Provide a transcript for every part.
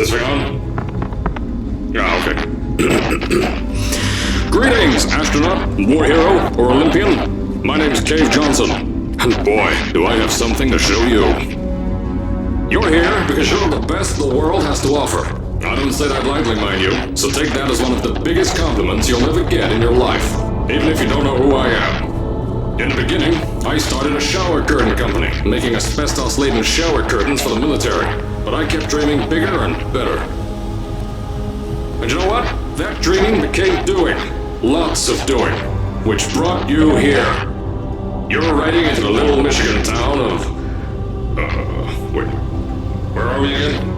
this thing on? Yeah, okay. Greetings, astronaut, war hero, or Olympian. My name's Cave Johnson, and boy, do I have something to show you. You're here because you're the best the world has to offer. I don't say that lightly, mind you, so take that as one of the biggest compliments you'll ever get in your life, even if you don't know who I am. In the beginning, I started a shower curtain company, making asbestos-laden shower curtains for the military, but I kept dreaming bigger and better. And you know what? That dreaming became doing. Lots of doing. Which brought you here. You're riding into the little Michigan town of... wait. Where are we again?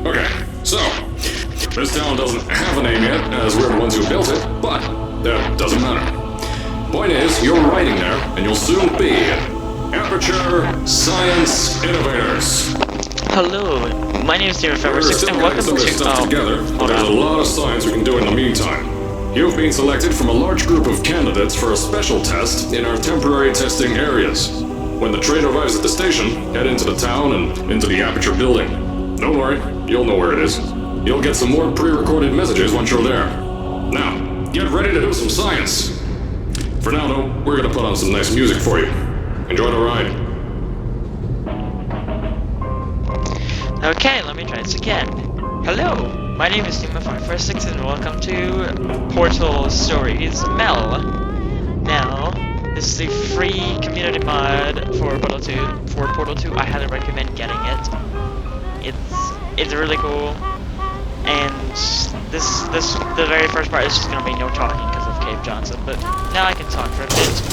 Okay, so... this town doesn't have a name yet, as we're the ones who built it, but that doesn't matter. Point is, you're riding there, and you'll soon be Aperture Science Innovators. Hello, my name is Steven Fever6 and welcome to... together, but there's a lot of science we can do in the meantime. You've been selected from a large group of candidates for a special test in our temporary testing areas. When the train arrives at the station, head into the town and into the Aperture building. Don't worry, you'll know where it is. You'll get some more pre-recorded messages once you're there. Now, get ready to do some science. For now, though, we're gonna put on some nice music for you. Enjoy the ride. Okay, let me try this again. Hello, my name is Steven546 and welcome to Portal Stories Mel. Now, this is a free community mod for Portal 2. I highly recommend getting it. It's really cool. And the very first part is just gonna be no talking because of Cave Johnson, but now I can talk for a bit.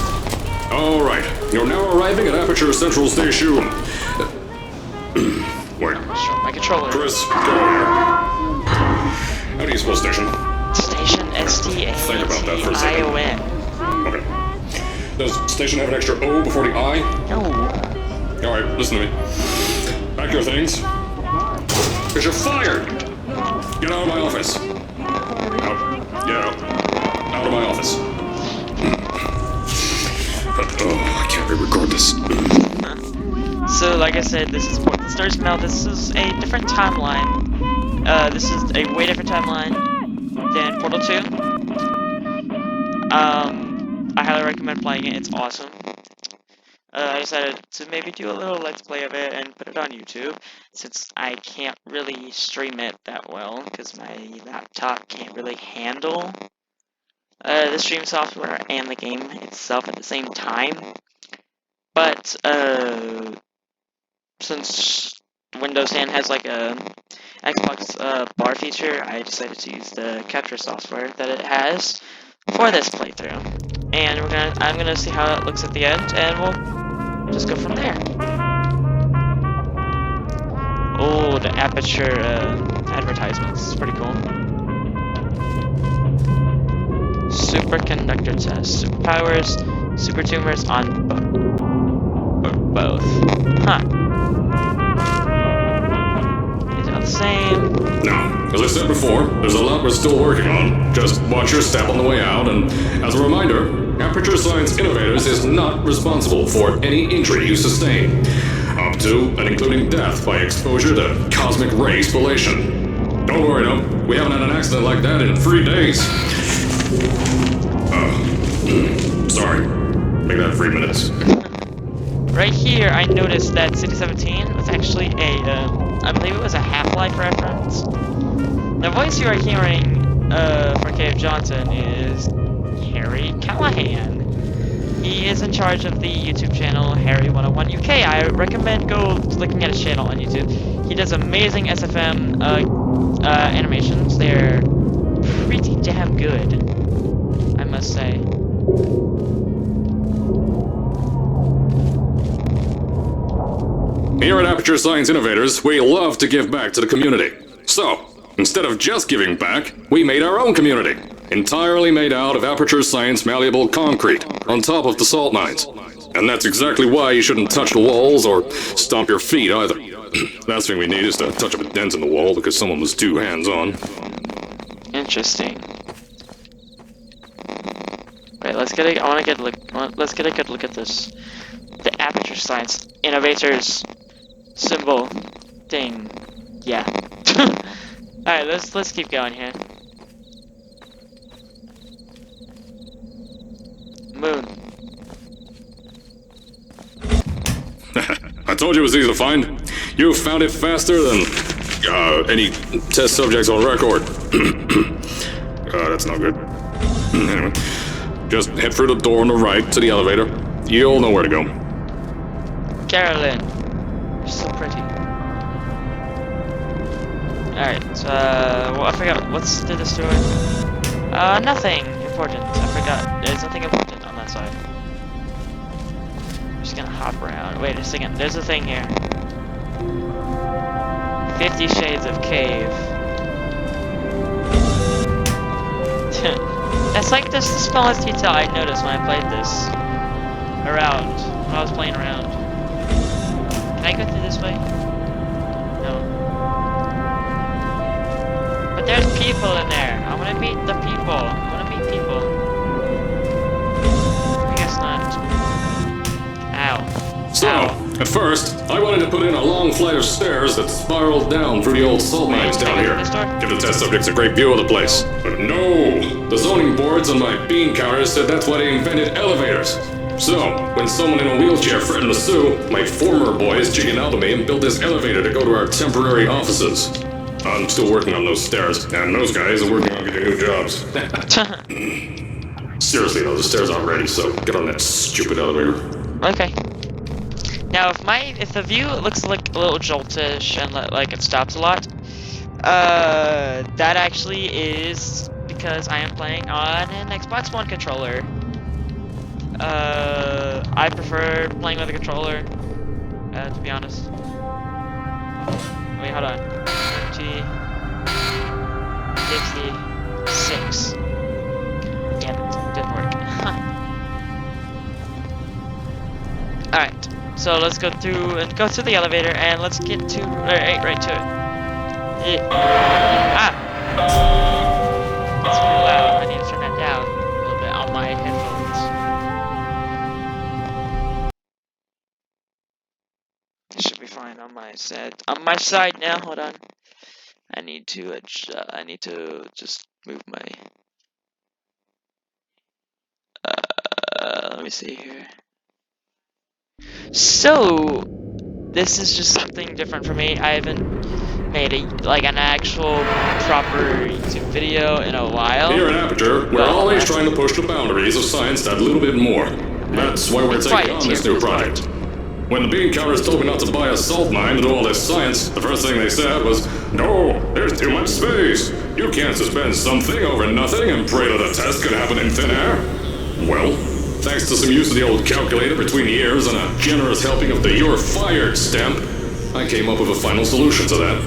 Alright, you're now arriving at Aperture Central Station. Wait. My controller. Chris, go here. How do you spell station? Station, S-T-A-T-I-O-N. Okay. Does station have an extra O before the I? No. Alright, listen to me. Pack your things. Because you're fired! Get out of my office. Out. Get out. Out of my office. I can't re-record this. So, like I said, this is Portal Stories Mel. This is a different timeline. This is a way different timeline than Portal 2. I highly recommend playing it. It's awesome. I decided to maybe do a little Let's Play of it and put it on YouTube, since I can't really stream it that well, because my laptop can't really handle the stream software and the game itself at the same time. But, since Windows 10 has like a Xbox bar feature, I decided to use the capture software that it has for this playthrough. And I'm gonna see how it looks at the end, and we'll just go from there. Oh, the Aperture advertisements. It's pretty cool. Superconductor test. Superpowers, super tumors on both. Huh. Is it all the same? Now, as I said before, there's a lot we're still working on. Just watch your step on the way out, and as a reminder, Aperture Science Innovators is not responsible for any injury you sustain, up to and including death by exposure to cosmic ray spallation. Don't worry, though, we haven't had an accident like that in 3 days. Sorry. Make that 3 minutes. Right here, I noticed that City 17 was actually I believe it was a Half-Life reference. The voice you are hearing for Cave Johnson is Harry Callahan. He is in charge of the YouTube channel Harry101 UK. I recommend go looking at his channel on YouTube. He does amazing SFM animations. They're pretty damn good, I must say. Here at Aperture Science Innovators, we love to give back to the community. So, instead of just giving back, we made our own community. Entirely made out of Aperture Science malleable concrete, on top of the salt mines. And that's exactly why you shouldn't touch the walls or stomp your feet either. Last thing we need is to touch up a dent in the wall because someone was too hands-on. Interesting. Wait, let's get a good look at this. The aperture science innovators symbol thing. Yeah. Alright, let's keep going here. Moon. I told you it was easy to find. You found it faster than any test subjects on record. That's not good. Anyway, just head through the door on the right to the elevator. You'll know where to go. Carolyn. You're so pretty. Alright, so, well, I forgot, what's to the store? Nothing important. I forgot. There's nothing important on that side. I'm just gonna hop around. Wait a second, there's a thing here. 50 Shades of Cave. That's like just the smallest detail I noticed when I played this. When I was playing around. Can I go through this way? No. But there's people in there. I wanna meet the people. I wanna meet people. I guess not. Ow. So, Ow. at first, I wanted to put in a long flight of stairs that spiraled down through the old salt mines down here. Give the test subjects a great view of the place. But no! The zoning boards on my bean counters said that's why they invented elevators. So, when someone in a wheelchair threatened to sue, my former boys jiggled out to me and built this elevator to go to our temporary offices. I'm still working on those stairs, and those guys are working on getting new jobs. Seriously though, the stairs aren't ready, so get on that stupid elevator. Okay. Now, if the view looks like a little joltish and like it stops a lot, that actually is because I am playing on an Xbox One controller. I prefer playing with a controller, to be honest. Wait, hold on. 50, 66. Damn it, didn't work. Alright, so let's go to the elevator and let's get to right to it. Yeah. Ah! It's pretty loud. I need to turn that down a little bit on my headphones. It should be fine on my side. On my side now. Hold on. I need to just move my. Let me see here. So, this is just something different for me. I haven't made an actual proper YouTube video in a while. Here at Aperture, we're always trying to push the boundaries of science that little bit more. That's why we're taking on this new project. When the bean counters told me not to buy a salt mine to do all this science, the first thing they said was, "No, there's too much space. You can't suspend something over nothing and pray that a test could happen in thin air." Well, thanks to some use of the old calculator between the ears and a generous helping of the "You're Fired" stamp, I came up with a final solution to that.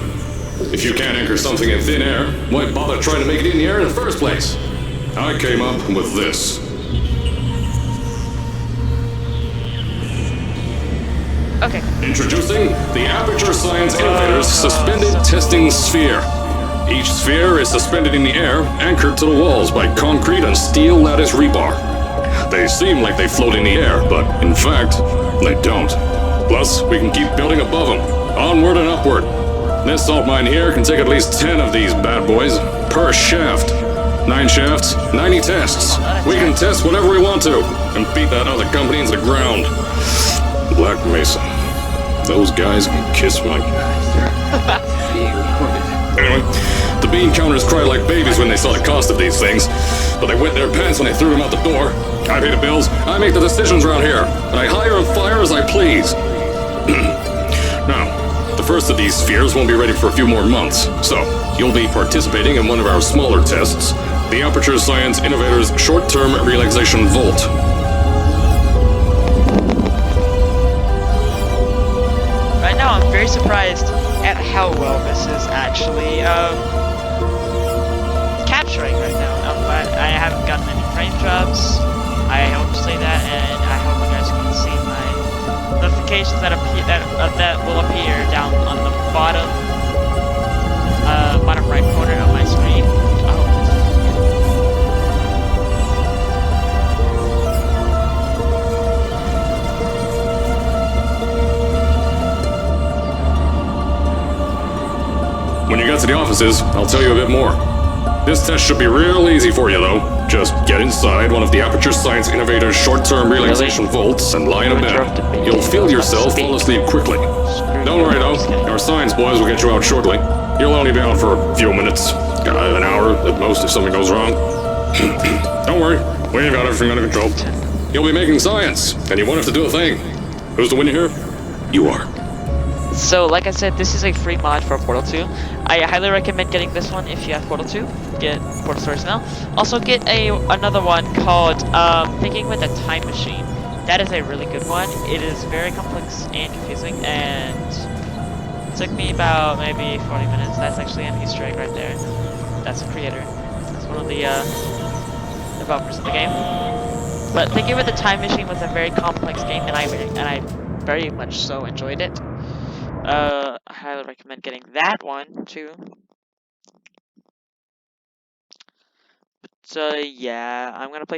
If you can't anchor something in thin air, why bother trying to make it in the air in the first place? I came up with this. Okay. Introducing the Aperture Science Innovators Suspended Testing Sphere. Each sphere is suspended in the air, anchored to the walls by concrete and steel lattice rebar. They seem like they float in the air, but in fact, they don't. Plus, we can keep building above them, onward and upward. This salt mine here can take at least 10 of these bad boys per shaft. 9 shafts, 90 tests. We can test whatever we want to and beat that other company into the ground. Black Mesa. Those guys can kiss my... Anyway, the bean counters cried like babies when they saw the cost of these things, but they wet their pants when they threw them out the door. I pay the bills, I make the decisions around here, and I hire and fire as I please. Now, the first of these spheres won't be ready for a few more months, so you'll be participating in one of our smaller tests, the Aperture Science Innovators Short-Term Relaxation Volt. Right now, I'm very surprised at how well this is actually capturing right now. I haven't gotten any frame drops. I hope to say that, and I hope you guys can see my notifications that will appear down on the bottom right corner of my screen. I hope get to the offices, I'll tell you a bit more. This test should be real easy for you, though. Just get inside one of the Aperture Science Innovators short-term relaxation vaults and lie in a bed. You'll feel yourself fall asleep quickly. Don't worry, though. Our science boys will get you out shortly. You'll only be out for a few minutes. An hour at most if something goes wrong. Don't worry. We've got everything under control. You'll be making science, and you won't have to do a thing. Who's the winner here? You are. So, like I said, this is a free mod for Portal 2. I highly recommend getting this one if you have Portal 2. Get Portal Stories now. Also, get another one called Thinking with a Time Machine. That is a really good one. It is very complex and confusing, and it took me about maybe 40 minutes. That's actually an Easter egg right there. That's the creator. That's one of the developers of the game. But Thinking with a Time Machine was a very complex game, and I very much so enjoyed it. I highly recommend getting that one too. But yeah, we're gonna play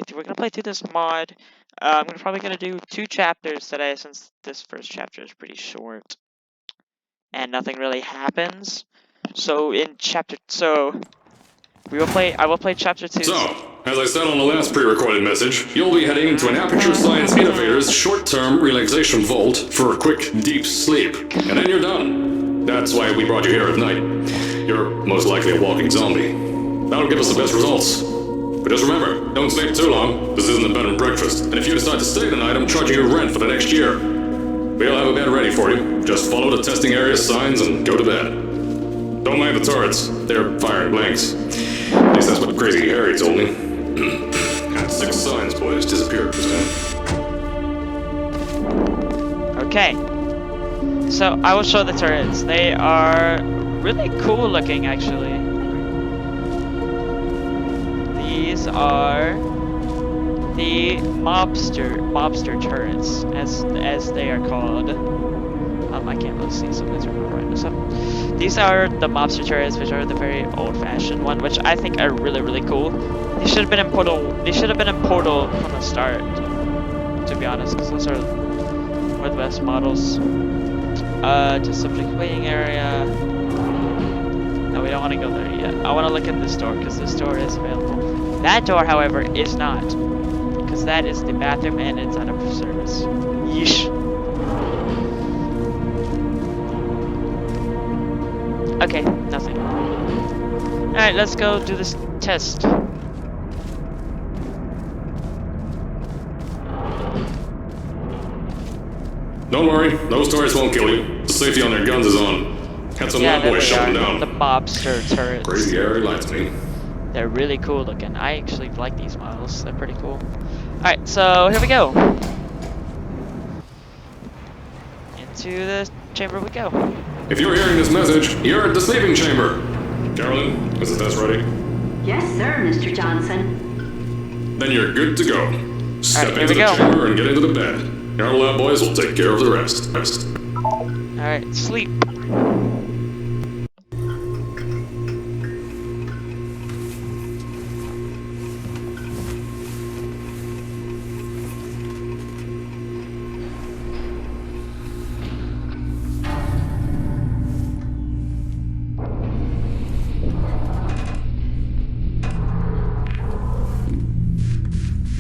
through this mod. I'm probably gonna do 2 chapters today since this first chapter is pretty short and nothing really happens. So I will play chapter 2. So, as I said on the last pre-recorded message, you'll be heading to an Aperture Science Innovators short-term relaxation vault for a quick, deep sleep. And then you're done. That's why we brought you here at night. You're most likely a walking zombie. That'll give us the best results. But just remember, don't sleep too long. This isn't a bed and breakfast. And if you decide to stay tonight, I'm charging you rent for the next year. We'll have a bed ready for you. Just follow the testing area signs and go to bed. Don't mind the turrets. They're firing blanks. At least that's what the crazy Harry told me. And 6 science boys disappeared this time. Okay. So I will show the turrets. They are really cool looking, actually. These are the mobster turrets, as they are called. I can't really see, so let's write this up. These are the mobster turrets, which are the very old-fashioned one, which I think are really cool. They should have been in Portal. They should have been in Portal from the start, to be honest, because those are one of the best models. Just subject waiting area. No, we don't want to go there yet. I want to look at this door because this door is available. That door, however, is not, because that is the bathroom and it's out of service. Yeesh. Okay, nothing. Alright, let's go do this test. Don't worry, those turrets won't kill you. The safety on their guns is on. Had some lab boys shut them down. The mobster turrets. Crazy Harry likes me. They're really cool looking. I actually like these models. They're pretty cool. Alright, so here we go. Into the chamber we go. If you're hearing this message, you're at the sleeping chamber. Carolyn, is the test ready? Yes, sir, Mr. Johnson. Then you're good to go. Step into the go. chamber and get into the bed. Our lab boys will take care of the rest. Alright, sleep.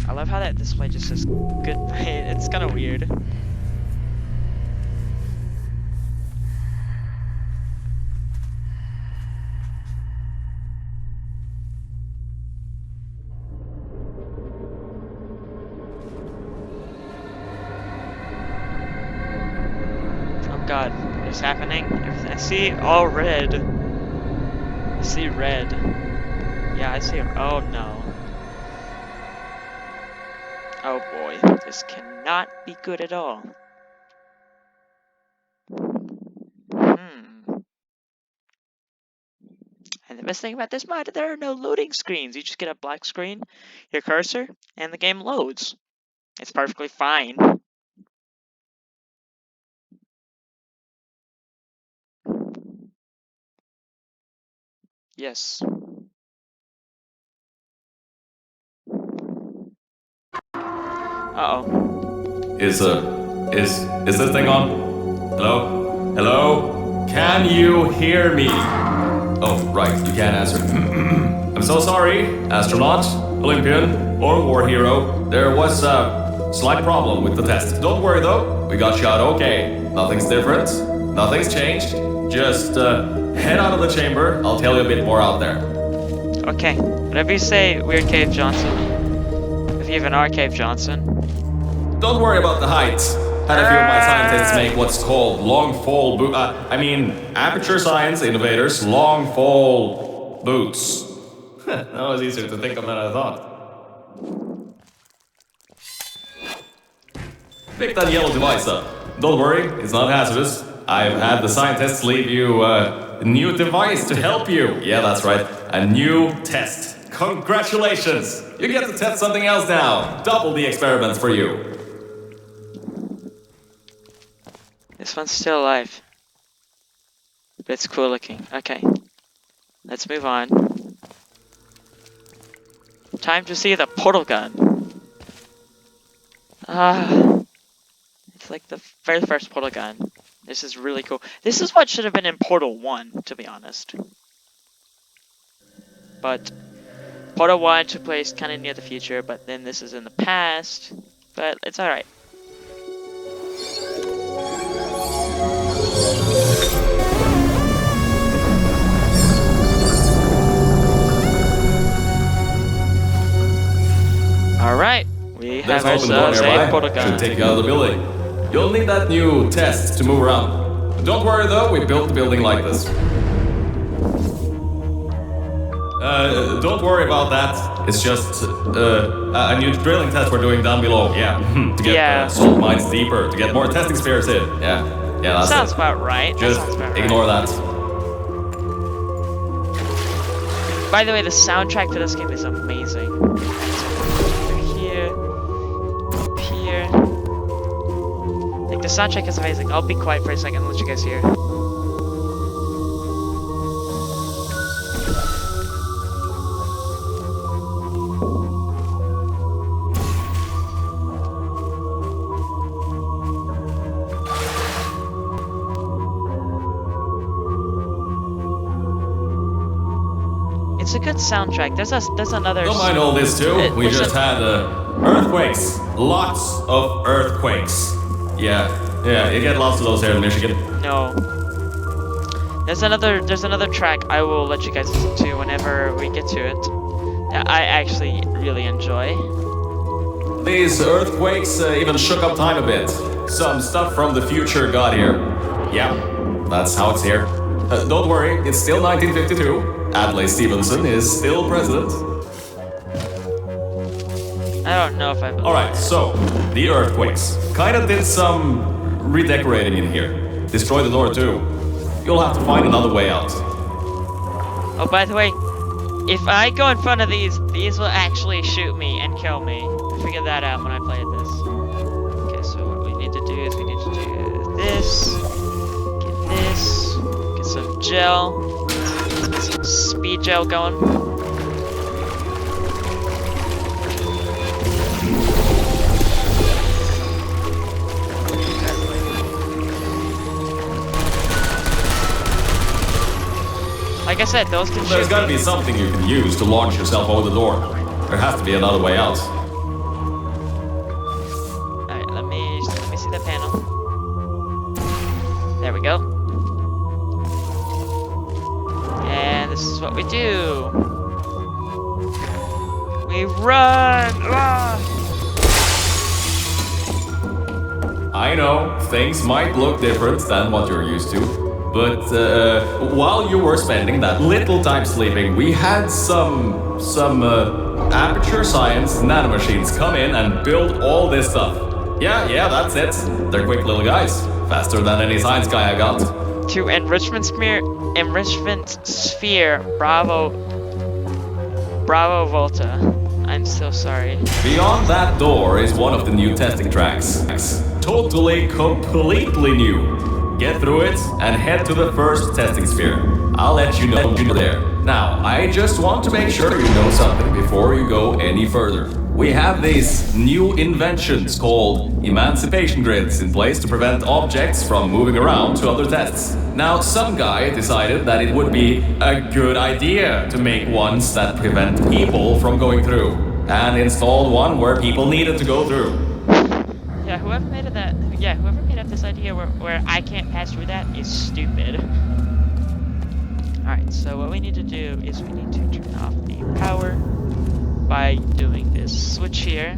I love how that display just says good night. It's kind of weird. Oh god, what is happening? I see all red. I see red. Yeah, I see. Oh no. Oh boy, this cannot be good at all. And the best thing about this mod, there are no loading screens. You just get a black screen, your cursor, and the game loads. It's perfectly fine. Yes. Uh-oh. Is this thing on? Hello? Hello? Can you hear me? Oh, right, you can't answer. I'm so sorry, astronaut, Olympian, or war hero. There was a slight problem with the test. Don't worry though, we got you out okay. Nothing's different, nothing's changed. Just head out of the chamber, I'll tell you a bit more out there. Okay, whatever you say, Weird Cave Johnson. If you even are Cave Johnson. Don't worry about the height. Had a few of my scientists make what's called long fall aperture science innovators, long fall boots. That was easier to think of than I thought. Pick that yellow device up. Don't worry, it's not hazardous. I've had the scientists leave you a new device to help you. Yeah, that's right, a new test. Congratulations! You get to test something else now. Double the experiments for you. This one's still alive. But it's cool looking. Okay. Let's move on. Time to see the portal gun. It's like the very first portal gun. This is really cool. This is what should have been in Portal 1, to be honest. But Portal 1 took place kind of near the future, but then this is in the past. But it's alright. Alright, we have ourselves a portal gun. Should take you out of the building. You'll need that new test to move around. But don't worry though, we built the building like this. Don't worry about that. It's just a new drilling test we're doing down below. Yeah, to get salt mines deeper, to get more testing spheres in. Yeah, that's sounds it. about right. Just ignore that. By the way, the soundtrack to this game is amazing. Here. Like, the soundtrack is amazing. I'll be quiet for a second and let you guys hear. It's a good soundtrack. There's another. Don't mind all this too. We just had earthquakes. Lots of earthquakes. Yeah, you get lots of those here in Michigan. No. There's another track I will let you guys listen to whenever we get to it. That I actually really enjoy. These earthquakes even shook up time a bit. Some stuff from the future got here. Yeah, that's how it's here. Don't worry, it's still 1952. Adlai Stevenson is still president. I don't know if I believe Alright, so, the earthquakes. Kinda did some redecorating in here. Destroyed the door too. You'll have to find another way out. Oh, by the way, if I go in front of these will actually shoot me and kill me. I figured that out when I played this. Okay, so what we need to do is we need to do this. Get this. Get some gel. Get some speed gel going. Like I said, those can shoot. There's gotta be something you can use to launch yourself over the door. There has to be another way out. Alright, let me see that panel. There we go. And this is what we do. We run! Ah! I know, things might look different than what you're used to. But while you were spending that little time sleeping, we had some aperture science nanomachines come in and build all this stuff. Yeah, that's it. They're quick little guys. Faster than any science guy I got. To enrichment sphere, Bravo Volta. I'm so sorry. Beyond that door is one of the new testing tracks. Totally, completely new. Get through it and head to the first testing sphere. I'll let you know there. Now, I just want to make sure you know something before you go any further. we have these new inventions called emancipation grids in place to prevent objects from moving around to other tests. Now, some guy decided that it would be a good idea to make ones that prevent people from going through, and installed one where people needed to go through. Yeah, whoever made up this idea where I can't pass through that is stupid. Alright, so what we need to do is we need to turn off the power by doing this switch here.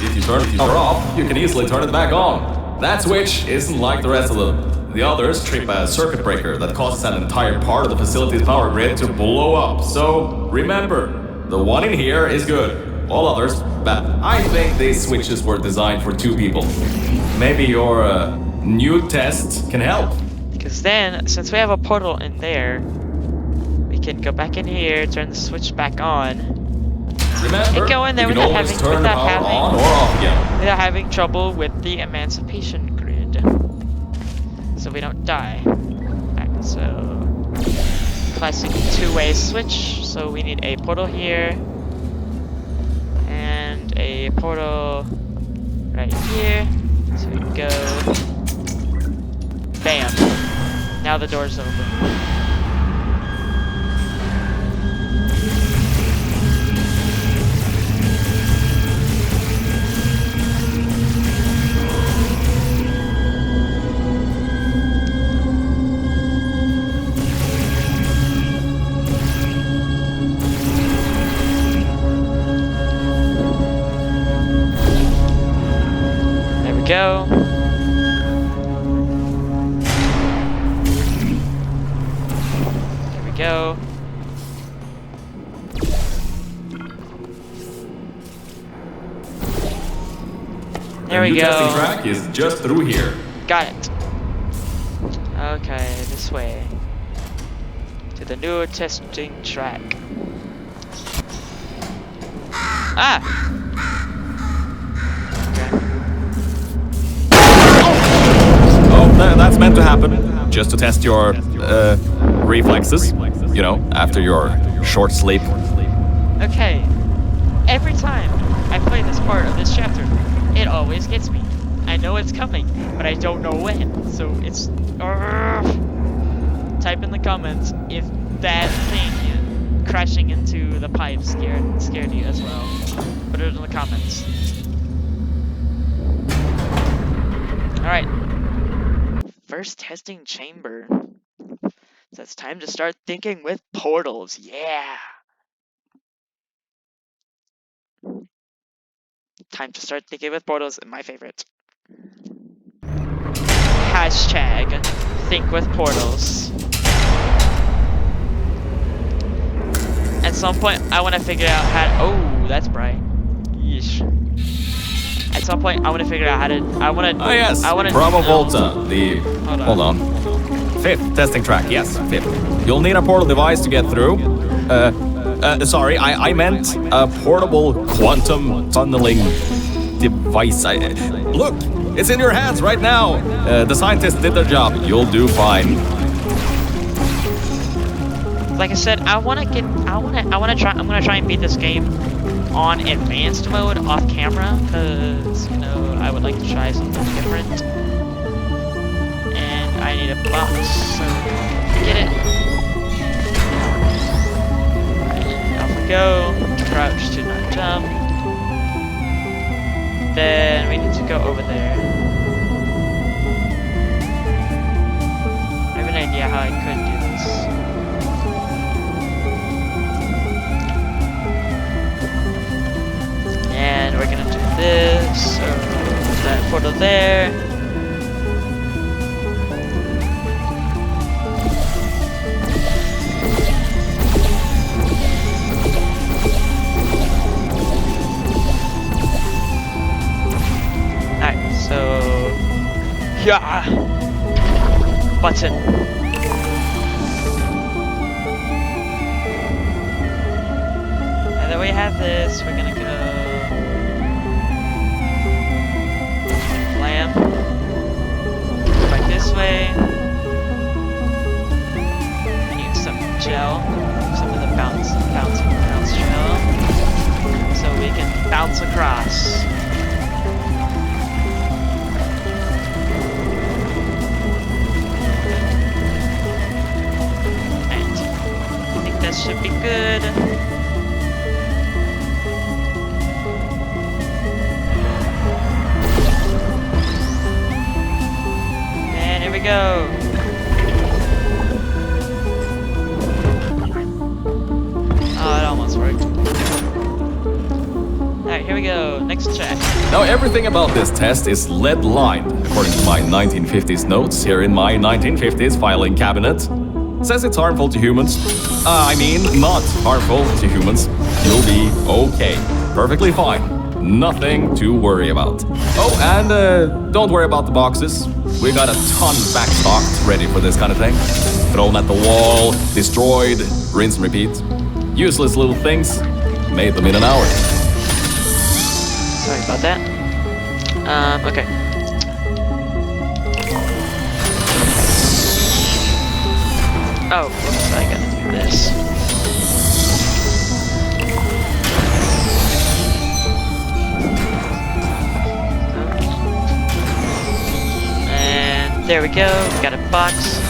If you turn the power off, you can easily turn it back on. That switch isn't like the rest of them. The others trip a circuit breaker that causes an entire part of the facility's power grid to blow up. So remember, the one in here is good. All others, bad. I think these switches were designed for 2 people. Maybe your new test can help. Because then, since we have a portal in there, we can go back in here, turn the switch back on, Remember, and go in there you can always turn the power on or off again. without having trouble with the emancipation grid. So we don't die. Alright, so classic 2-way switch. So we need a portal here and a portal right here. So we go. Bam! Now the door's open. There we go. Go. There we go. The new testing track is just through here. Got it. Okay, this way. To the new testing track. Ah! Okay. Oh, that's meant to happen. Just to test your reflexes, you know, after your short sleep. Okay. Every time I play this part of this chapter, it always gets me. I know it's coming, but I don't know when. So it's... Type in the comments if that thing crashing into the pipe scared you as well. Put it in the comments. Alright. First testing chamber. So it's time to start thinking with portals. Yeah! Time to start thinking with portals, my favorite. Hashtag think with portals. At some point, I want to figure out how to... Oh, that's bright. Yeesh. At some point, I want to figure out how to... I want to... Oh yes, I want to... Bravo Volta, the... Hold on. 5th testing track, yes, 5th. You'll need a portal device to get through. Sorry, I meant a portable quantum tunneling device. Look, it's in your hands right now. The scientists did their job. You'll do fine. Like I said, I'm gonna try and beat this game on advanced mode off camera, because, you know, I would like to try something different. And I need a box, so get it. Right, off we go. Crouch to not jump. Then we need to go over there. I have an idea how I could do this. And we're gonna do this, or that portal there. Alright, so... Yeah! Button. And then we have this, we're gonna go... Back this way. I need some gel, some of the bouncing go. Oh, it almost worked. Alright, here we go. Next check. Now, everything about this test is lead-lined, according to my 1950s notes here in my 1950s filing cabinet. Says it's harmful to humans. I mean, not harmful to humans. You'll be okay. Perfectly fine. Nothing to worry about. Oh, and don't worry about the boxes. We got a ton backstocked ready for this kind of thing. Thrown at the wall, destroyed, rinse and repeat. Useless little things. Made them in an hour. Sorry about that. Okay. Oh, whoops, I gotta do this. And there we go, got a box.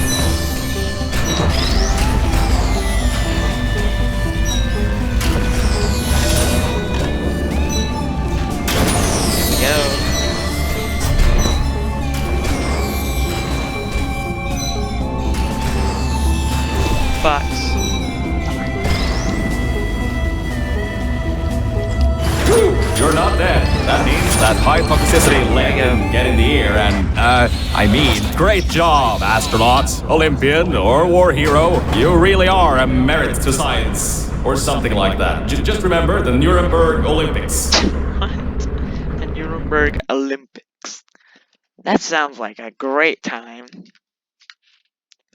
Go. Box. You're not dead. That means that high toxicity leg can get in the air and, I mean, great job, astronaut, Olympian, or war hero. You really are a merit to science. Or something like that. Just remember the Nuremberg Olympics. What? The Nuremberg Olympics. That sounds like a great time.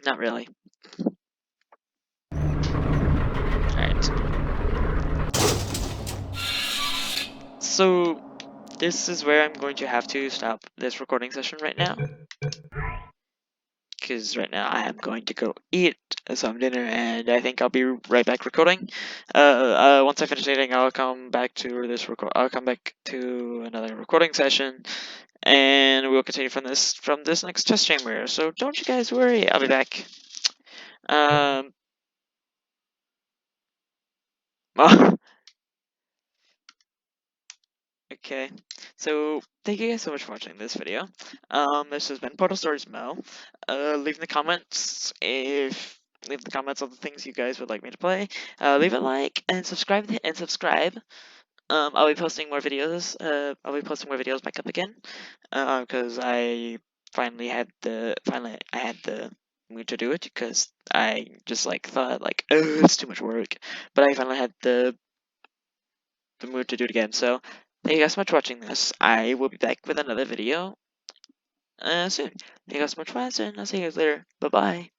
Not really. Alright. So, this is where I'm going to have to stop this recording session right now. Because right now I am going to go eat some dinner, and I think I'll be right back recording. Once I finish eating, I'll come back to I'll come back to another recording session, and we'll continue from this next test chamber. So don't you guys worry, I'll be back. Okay, so thank you guys so much for watching this video. This has been Portal Stories Mo. Leave in the comments leave the comments on the things you guys would like me to play. Leave a like and subscribe I'll be posting more videos. I'll be posting more videos back up again. Because I had the mood to do it, because I just thought oh, it's too much work. But I finally had the mood to do it again. So thank you guys so much for watching this. I will be back with another video soon. Thank you guys so much for watching. I'll see you guys later. Bye bye.